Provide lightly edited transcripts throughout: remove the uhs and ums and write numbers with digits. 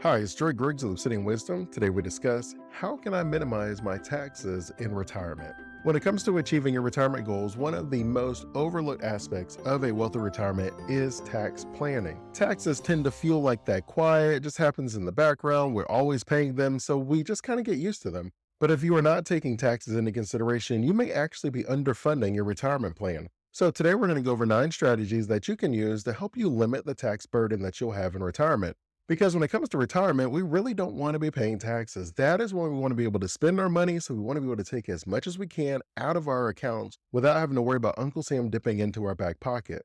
Hi, it's Dre Griggs of Obsidian Wisdom. Today we discuss how can I minimize my taxes in retirement. When it comes to achieving your retirement goals, one of the most overlooked aspects of a wealthy retirement is tax planning. Taxes tend to feel like that quiet, it just happens in the background. We're always paying them, so we just kind of get used to them. But if you are not taking taxes into consideration, you may actually be underfunding your retirement plan. So today we're going to go over 9 strategies that you can use to help you limit the tax burden that you'll have in retirement. Because when it comes to retirement, we really don't want to be paying taxes. That is when we want to be able to spend our money. So we want to be able to take as much as we can out of our accounts without having to worry about Uncle Sam dipping into our back pocket.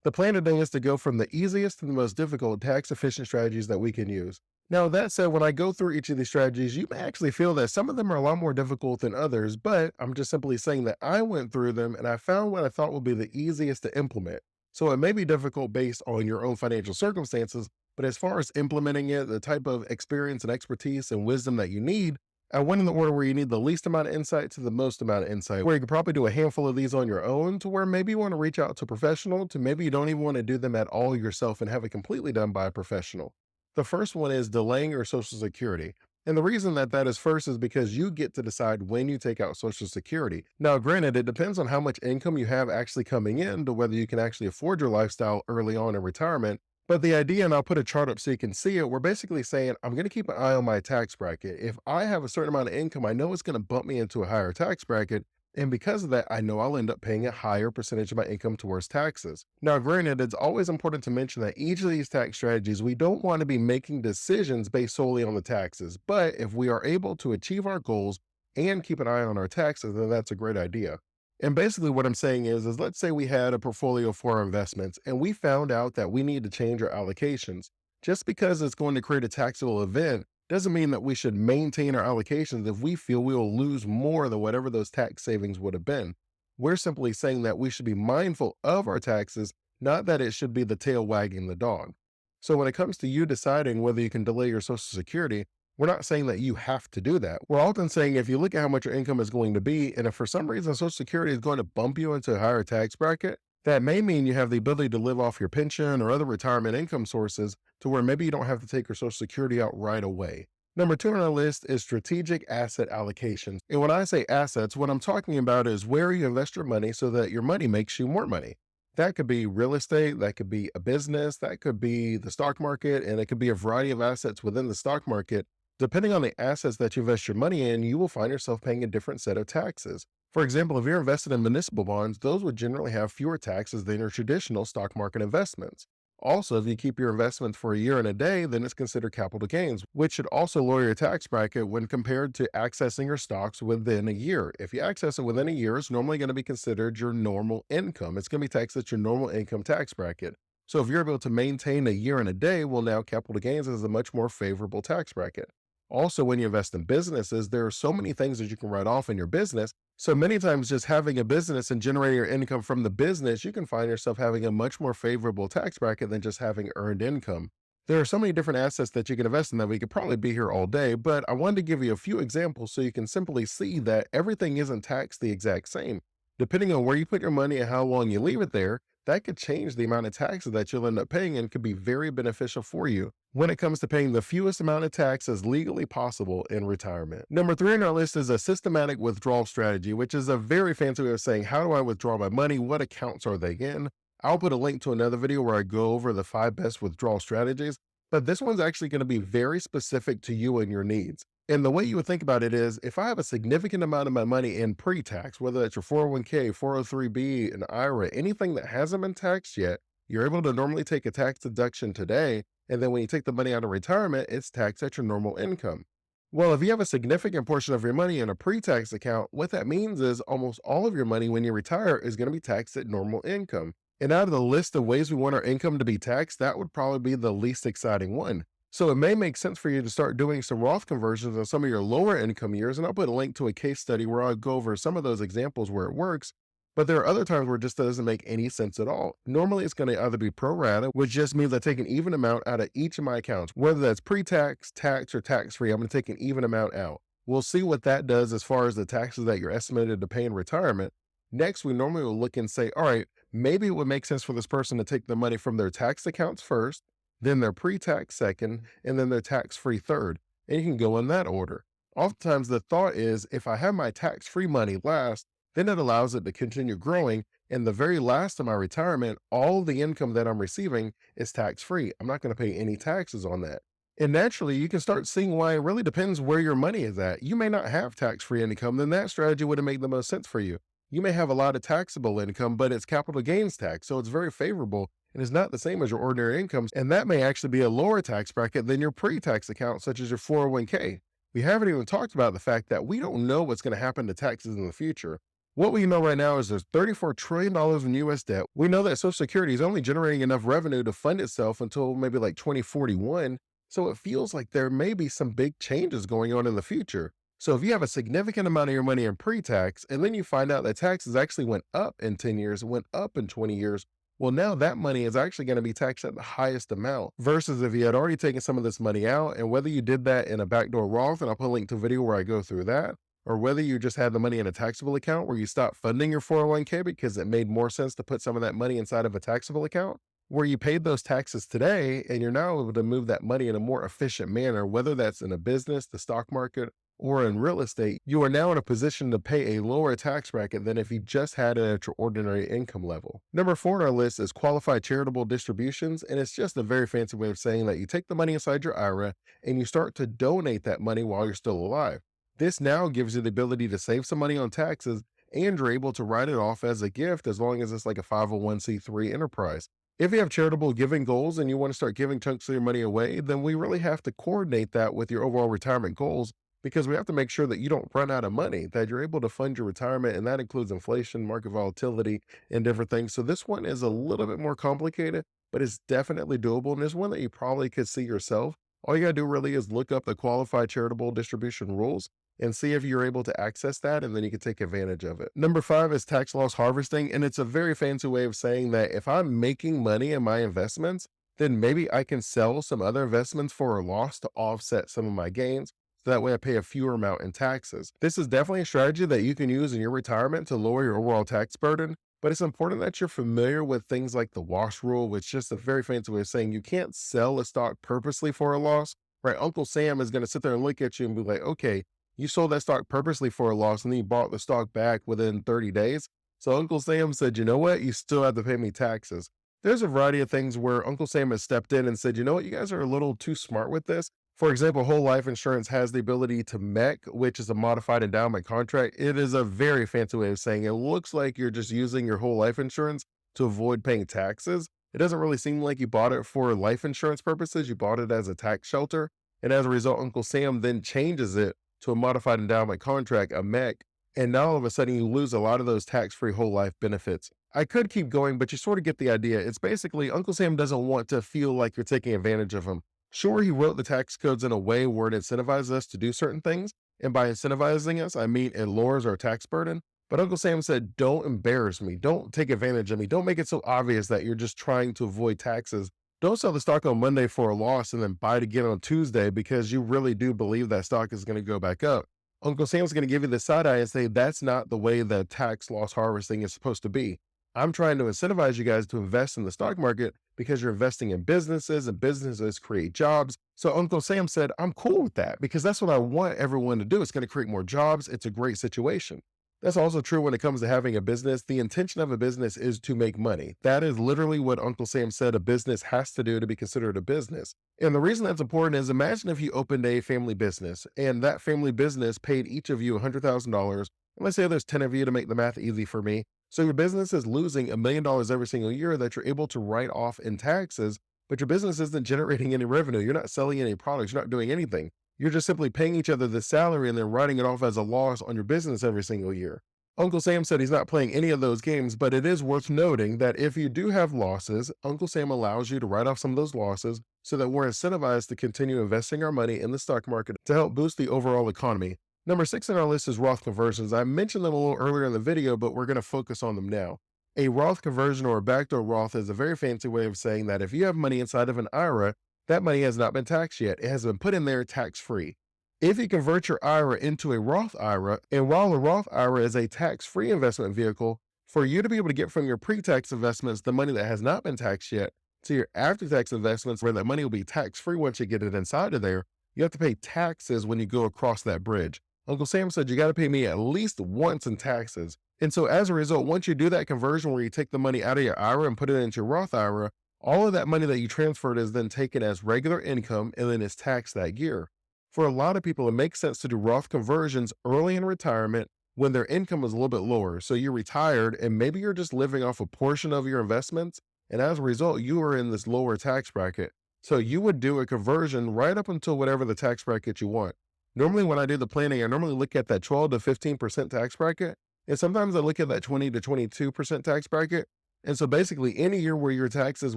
The plan today is to go from the easiest to the most difficult tax efficient strategies that we can use. Now, that said, when I go through each of these strategies, you may actually feel that some of them are a lot more difficult than others, but I'm just simply saying that I went through them and I found what I thought would be the easiest to implement. So it may be difficult based on your own financial circumstances, but as far as implementing it, the type of experience and expertise and wisdom that you need, I went in the order where you need the least amount of insight to the most amount of insight, where you could probably do a handful of these on your own, to where maybe you want to reach out to a professional, to maybe you don't even want to do them at all yourself and have it completely done by a professional. The first one is delaying your Social Security. And the reason that that is first is because you get to decide when you take out Social Security. Now, granted, it depends on how much income you have actually coming in to whether you can actually afford your lifestyle early on in retirement. But the idea, and I'll put a chart up so you can see it, we're basically saying I'm going to keep an eye on my tax bracket. If I have a certain amount of income, I know it's going to bump me into a higher tax bracket. And because of that, I know I'll end up paying a higher percentage of my income towards taxes. Now, granted, it's always important to mention that each of these tax strategies, we don't want to be making decisions based solely on the taxes. But if we are able to achieve our goals and keep an eye on our taxes, then that's a great idea. And basically what I'm saying is let's say we had a portfolio for our investments and we found out that we need to change our allocations. Just because it's going to create a taxable event doesn't mean that we should maintain our allocations if we feel we will lose more than whatever those tax savings would have been. We're simply saying that we should be mindful of our taxes, not that it should be the tail wagging the dog. So when it comes to you deciding whether you can delay your Social Security, we're not saying that you have to do that. We're often saying if you look at how much your income is going to be, and if for some reason Social Security is going to bump you into a higher tax bracket, that may mean you have the ability to live off your pension or other retirement income sources to where maybe you don't have to take your Social Security out right away. Number 2 on our list is strategic asset allocations. And when I say assets, what I'm talking about is where you invest your money so that your money makes you more money. That could be real estate, that could be a business, that could be the stock market, and it could be a variety of assets within the stock market. Depending on the assets that you invest your money in, you will find yourself paying a different set of taxes. For example, if you're invested in municipal bonds, those would generally have fewer taxes than your traditional stock market investments. Also, if you keep your investments for a year and a day, then it's considered capital gains, which should also lower your tax bracket when compared to accessing your stocks within a year. If you access it within a year, it's normally going to be considered your normal income. It's going to be taxed at your normal income tax bracket. So if you're able to maintain a year and a day, well, now capital gains is a much more favorable tax bracket. Also, when you invest in businesses, there are so many things that you can write off in your business. So many times, just having a business and generating your income from the business, you can find yourself having a much more favorable tax bracket than just having earned income. There are so many different assets that you can invest in that we could probably be here all day, but I wanted to give you a few examples so you can simply see that everything isn't taxed the exact same. Depending on where you put your money and how long you leave it there, that could change the amount of taxes that you'll end up paying and could be very beneficial for you when it comes to paying the fewest amount of taxes legally possible in retirement. Number 3 on our list is a systematic withdrawal strategy, which is a very fancy way of saying, how do I withdraw my money? What accounts are they in? I'll put a link to another video where I go over the 5 best withdrawal strategies, but this one's actually going to be very specific to you and your needs. And the way you would think about it is if I have a significant amount of my money in pre-tax, whether that's your 401k, 403b, an IRA, anything that hasn't been taxed yet, you're able to normally take a tax deduction today. And then when you take the money out of retirement, it's taxed at your normal income. Well, if you have a significant portion of your money in a pre-tax account, what that means is almost all of your money when you retire is going to be taxed at normal income. And out of the list of ways we want our income to be taxed, that would probably be the least exciting one. So it may make sense for you to start doing some Roth conversions on some of your lower income years. And I'll put a link to a case study where I'll go over some of those examples where it works. But there are other times where it just doesn't make any sense at all. Normally, it's going to either be pro rata, which just means I take an even amount out of each of my accounts, whether that's pre-tax, tax, or tax-free. I'm going to take an even amount out. We'll see what that does as far as the taxes that you're estimated to pay in retirement. Next, we normally will look and say, all right, maybe it would make sense for this person to take the money from their tax accounts first, then their pre-tax second, and then their tax-free third. And you can go in that order. Oftentimes, the thought is if I have my tax-free money last, then it allows it to continue growing. And the very last of my retirement, all the income that I'm receiving is tax-free. I'm not going to pay any taxes on that. And naturally, you can start seeing why it really depends where your money is at. You may not have tax-free income, then that strategy would have made the most sense for you. You may have a lot of taxable income, but it's capital gains tax, so it's very favorable and is not the same as your ordinary income. And that may actually be a lower tax bracket than your pre-tax account, such as your 401k. We haven't even talked about the fact that we don't know what's going to happen to taxes in the future. What we know right now is there's $34 trillion in US debt. We know that Social Security is only generating enough revenue to fund itself until maybe like 2041. So it feels like there may be some big changes going on in the future. So if you have a significant amount of your money in pre-tax, and then you find out that taxes actually went up in 10 years, went up in 20 years, well, now that money is actually going to be taxed at the highest amount versus if you had already taken some of this money out, and whether you did that in a backdoor Roth, and I'll put a link to a video where I go through that, or whether you just had the money in a taxable account where you stopped funding your 401k because it made more sense to put some of that money inside of a taxable account, where you paid those taxes today and you're now able to move that money in a more efficient manner, whether that's in a business, the stock market, or in real estate, you are now in a position to pay a lower tax bracket than if you just had it at your ordinary income level. Number 4 on our list is qualified charitable distributions, and it's just a very fancy way of saying that you take the money inside your IRA and you start to donate that money while you're still alive. This now gives you the ability to save some money on taxes, and you're able to write it off as a gift as long as it's like a 501c3 enterprise. If you have charitable giving goals and you want to start giving chunks of your money away, then we really have to coordinate that with your overall retirement goals, because we have to make sure that you don't run out of money, that you're able to fund your retirement, and that includes inflation, market volatility, and different things. So this one is a little bit more complicated, but it's definitely doable, and it's one that you probably could see yourself. All you gotta do really is look up the qualified charitable distribution rules and see if you're able to access that, and then you can take advantage of it. Number 5 is tax loss harvesting, and it's a very fancy way of saying that if I'm making money in my investments, then maybe I can sell some other investments for a loss to offset some of my gains. So that way I pay a fewer amount in taxes. This is definitely a strategy that you can use in your retirement to lower your overall tax burden, but it's important that you're familiar with things like the wash rule, which is just a very fancy way of saying you can't sell a stock purposely for a loss, right? Uncle Sam is going to sit there and look at you and be like, okay, you sold that stock purposely for a loss and then you bought the stock back within 30 days. So Uncle Sam said, you know what? You still have to pay me taxes. There's a variety of things where Uncle Sam has stepped in and said, you know what? You guys are a little too smart with this. For example, whole life insurance has the ability to MEC, which is a modified endowment contract. It is a very fancy way of saying it looks like you're just using your whole life insurance to avoid paying taxes. It doesn't really seem like you bought it for life insurance purposes. You bought it as a tax shelter. And as a result, Uncle Sam then changes it to a modified endowment contract, a MEC. And now all of a sudden you lose a lot of those tax-free whole life benefits. I could keep going, but you sort of get the idea. It's basically Uncle Sam doesn't want to feel like you're taking advantage of him. Sure, he wrote the tax codes in a way where it incentivizes us to do certain things. And by incentivizing us, I mean it lowers our tax burden. But Uncle Sam said, don't embarrass me. Don't take advantage of me. Don't make it so obvious that you're just trying to avoid taxes. Don't sell the stock on Monday for a loss and then buy it again on Tuesday because you really do believe that stock is going to go back up. Uncle Sam's going to give you the side eye and say, that's not the way that tax loss harvesting is supposed to be. I'm trying to incentivize you guys to invest in the stock market because you're investing in businesses and businesses create jobs. So Uncle Sam said, I'm cool with that because that's what I want everyone to do. It's going to create more jobs. It's a great situation. That's also true when it comes to having a business. The intention of a business is to make money. That is literally what Uncle Sam said a business has to do to be considered a business. And the reason that's important is imagine if you opened a family business and that family business paid each of you $100,000. And let's say there's 10 of you to make the math easy for me. So your business is losing $1 million every single year that you're able to write off in taxes, but your business isn't generating any revenue. You're not selling any products. You're not doing anything. You're just simply paying each other the salary and then writing it off as a loss on your business every single year. Uncle Sam said he's not playing any of those games, but it is worth noting that if you do have losses, Uncle Sam allows you to write off some of those losses so that we're incentivized to continue investing our money in the stock market to help boost the overall economy. Number 6 on our list is Roth conversions. I mentioned them a little earlier in the video, but we're going to focus on them now. A Roth conversion or a backdoor Roth is a very fancy way of saying that if you have money inside of an IRA, that money has not been taxed yet. It has been put in there tax-free. If you convert your IRA into a Roth IRA, and while a Roth IRA is a tax-free investment vehicle, for you to be able to get from your pre-tax investments the money that has not been taxed yet, So your after-tax investments, where that money will be tax-free once you get it inside of there, you have to pay taxes when you go across that bridge. Uncle Sam said you got to pay me at least once in taxes. And so as a result, once you do that conversion where you take the money out of your IRA and put it into your Roth IRA, all of that money that you transferred is then taken as regular income and then is taxed that year. For a lot of people, it makes sense to do Roth conversions early in retirement when their income is a little bit lower. So you're retired and maybe you're just living off a portion of your investments. And as a result, you are in this lower tax bracket. So you would do a conversion right up until whatever the tax bracket you want. Normally, when I do the planning, I normally look at that 12 to 15% tax bracket. And sometimes I look at that 20 to 22% tax bracket. And so basically, any year where your taxes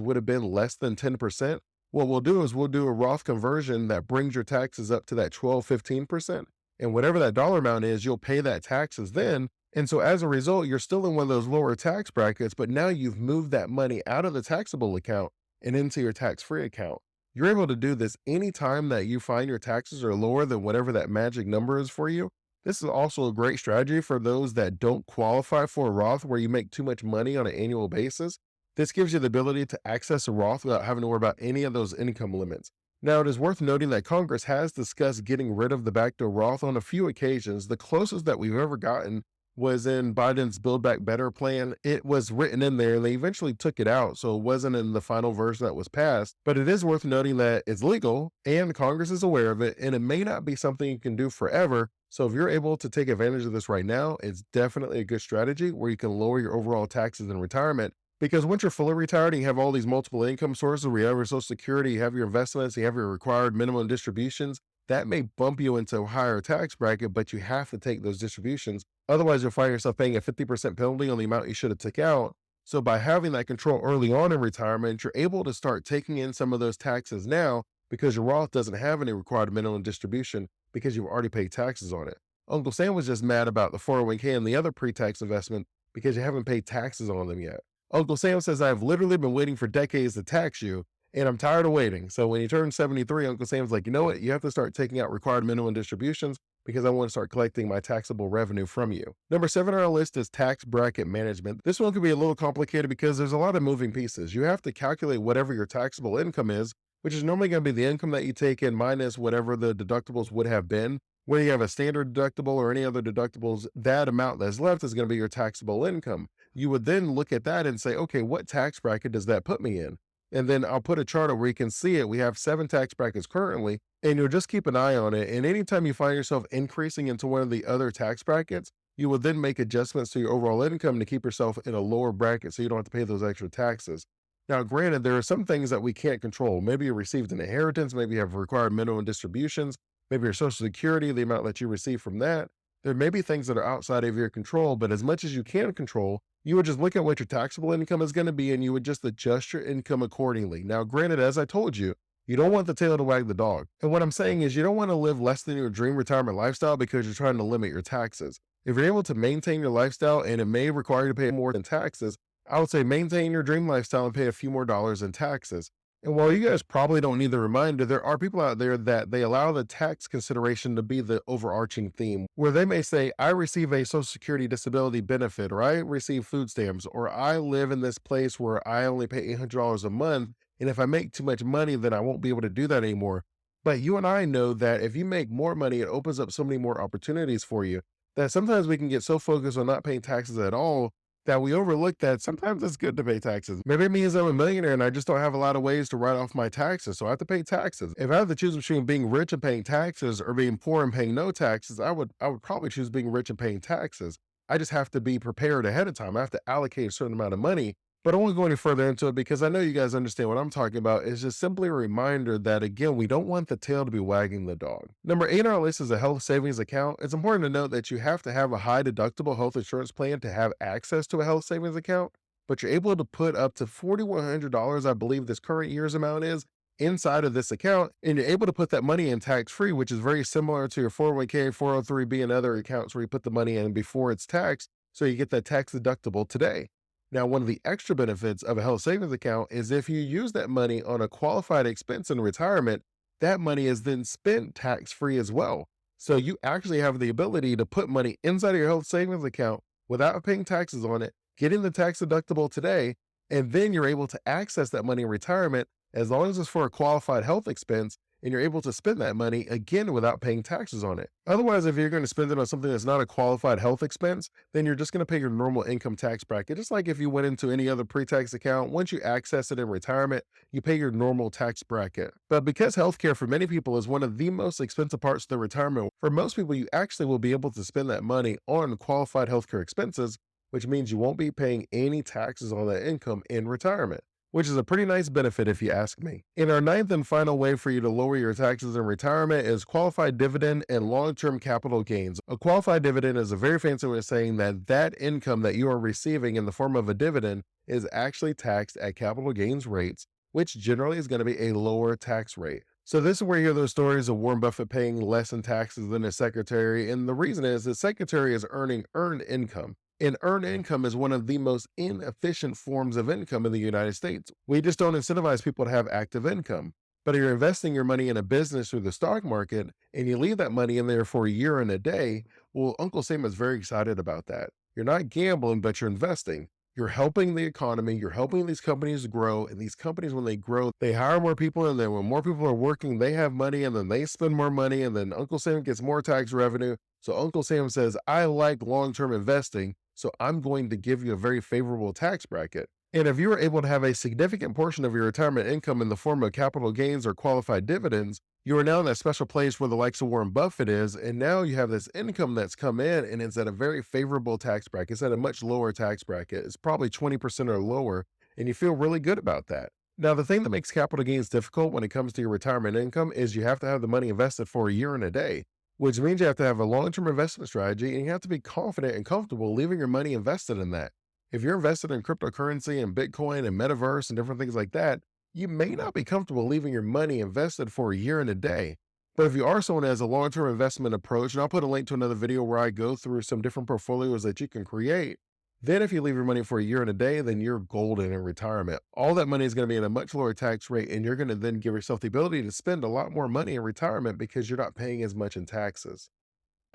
would have been less than 10%, what we'll do is we'll do a Roth conversion that brings your taxes up to that 12, 15%. And whatever that dollar amount is, you'll pay that taxes then. And so as a result, you're still in one of those lower tax brackets, but now you've moved that money out of the taxable account and into your tax-free account. You're able to do this anytime that you find your taxes are lower than whatever that magic number is for you. This is also a great strategy for those that don't qualify for a Roth where you make too much money on an annual basis. This gives you the ability to access a Roth without having to worry about any of those income limits. Now, it is worth noting that Congress has discussed getting rid of the backdoor Roth on a few occasions. The closest that we've ever gotten was in Biden's Build Back Better plan. It was written in there. They eventually took it out, so it wasn't in the final version that was passed. But it is worth noting that it's legal and Congress is aware of it, and it may not be something you can do forever. So if you're able to take advantage of this right now, it's definitely a good strategy where you can lower your overall taxes in retirement. Because once you're fully retired and you have all these multiple income sources where you have your Social Security, you have your investments, you have your required minimum distributions, that may bump you into a higher tax bracket, but you have to take those distributions. Otherwise, you'll find yourself paying a 50% penalty on the amount you should have took out. So by having that control early on in retirement, you're able to start taking in some of those taxes now because your Roth doesn't have any required minimum distribution because you've already paid taxes on it. Uncle Sam was just mad about the 401k and the other pre-tax investment because you haven't paid taxes on them yet. Uncle Sam says, I've literally been waiting for decades to tax you, and I'm tired of waiting. So when he turned 73, Uncle Sam's like, you know what? You have to start taking out required minimum distributions because I want to start collecting my taxable revenue from you. Number 7 on our list is tax bracket management. This one could be a little complicated because there's a lot of moving pieces. You have to calculate whatever your taxable income is, which is normally going to be the income that you take in minus whatever the deductibles would have been. Whether you have a standard deductible or any other deductibles, that amount that's left is going to be your taxable income. You would then look at that and say, okay, what tax bracket does that put me in? And then I'll put a chart where you can see it. We have 7 tax brackets currently, and you'll just keep an eye on it. And anytime you find yourself increasing into one of the other tax brackets, you will then make adjustments to your overall income to keep yourself in a lower bracket so you don't have to pay those extra taxes. Now, granted, there are some things that we can't control. Maybe you received an inheritance, maybe you have required minimum distributions, maybe your Social Security, the amount that you receive from that. There may be things that are outside of your control, but as much as you can control, you would just look at what your taxable income is going to be and you would just adjust your income accordingly. Now, granted, as I told you, you don't want the tail to wag the dog. And what I'm saying is you don't want to live less than your dream retirement lifestyle because you're trying to limit your taxes. If you're able to maintain your lifestyle and it may require you to pay more than taxes, I would say maintain your dream lifestyle and pay a few more dollars in taxes. And while you guys probably don't need the reminder, there are people out there that they allow the tax consideration to be the overarching theme, where they may say, I receive a Social Security disability benefit, or I receive food stamps, or I live in this place where I only pay $800 a month. And if I make too much money, then I won't be able to do that anymore. But you and I know that if you make more money, it opens up so many more opportunities for you that sometimes we can get so focused on not paying taxes at all that we overlook that sometimes it's good to pay taxes. Maybe it means I'm a millionaire and I just don't have a lot of ways to write off my taxes, so I have to pay taxes. If I have to choose between being rich and paying taxes or being poor and paying no taxes, I would probably choose being rich and paying taxes. I just have to be prepared ahead of time. I have to allocate a certain amount of money. But I won't go any further into it because I know you guys understand what I'm talking about. It's just simply a reminder that, again, we don't want the tail to be wagging the dog. Number 8 on our list is a health savings account. It's important to note that you have to have a high deductible health insurance plan to have access to a health savings account, but you're able to put up to $4,100, I believe this current year's amount is, inside of this account, and you're able to put that money in tax-free, which is very similar to your 401k, 403b, and other accounts where you put the money in before it's taxed, so you get that tax deductible today. Now, one of the extra benefits of a health savings account is if you use that money on a qualified expense in retirement, that money is then spent tax-free as well. So you actually have the ability to put money inside of your health savings account without paying taxes on it, getting the tax deductible today, And then you're able to access that money in retirement as long as it's for a qualified health expense, and you're able to spend that money again without paying taxes on it. Otherwise, if you're going to spend it on something that's not a qualified health expense, then you're just going to pay your normal income tax bracket. Just like if you went into any other pre-tax account, once you access it in retirement, you pay your normal tax bracket. But because healthcare for many people is one of the most expensive parts of the retirement, for most people, you actually will be able to spend that money on qualified healthcare expenses, which means you won't be paying any taxes on that income in retirement, which is a pretty nice benefit if you ask me. And our ninth and final way for you to lower your taxes in retirement is qualified dividend and long-term capital gains. A qualified dividend is a very fancy way of saying that that income that you are receiving in the form of a dividend is actually taxed at capital gains rates, which generally is going to be a lower tax rate. So this is where you hear those stories of Warren Buffett paying less in taxes than his secretary. And the reason is his secretary is earning earned income. And earned income is one of the most inefficient forms of income in the United States. We just don't incentivize people to have active income. But if you're investing your money in a business through the stock market and you leave that money in there for a year and a day, well, Uncle Sam is very excited about that. You're not gambling, but you're investing. You're helping the economy. You're helping these companies grow. And these companies, when they grow, they hire more people. And then when more people are working, they have money and then they spend more money. And then Uncle Sam gets more tax revenue. So Uncle Sam says, I like long-term investing, so I'm going to give you a very favorable tax bracket. And if you are able to have a significant portion of your retirement income in the form of capital gains or qualified dividends, you are now in that special place where the likes of Warren Buffett is. And now you have this income that's come in and it's at a very favorable tax bracket. It's at a much lower tax bracket. It's probably 20% or lower. And you feel really good about that. Now, the thing that makes capital gains difficult when it comes to your retirement income is you have to have the money invested for a year and a day, which means you have to have a long-term investment strategy and you have to be confident and comfortable leaving your money invested in that. If you're invested in cryptocurrency and Bitcoin and metaverse and different things like that, you may not be comfortable leaving your money invested for a year and a day. But if you are someone that has a long-term investment approach, and I'll put a link to another video where I go through some different portfolios that you can create, then if you leave your money for a year and a day, then you're golden in retirement. All that money is going to be at a much lower tax rate, and you're going to then give yourself the ability to spend a lot more money in retirement because you're not paying as much in taxes.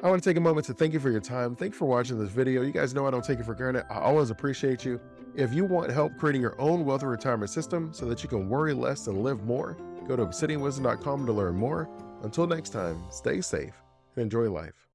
I want to take a moment to thank you for your time. Thanks for watching this video. You guys know I don't take it for granted. I always appreciate you. If you want help creating your own wealth and retirement system so that you can worry less and live more, go to obsidianwisdom.com to learn more. Until next time, stay safe and enjoy life.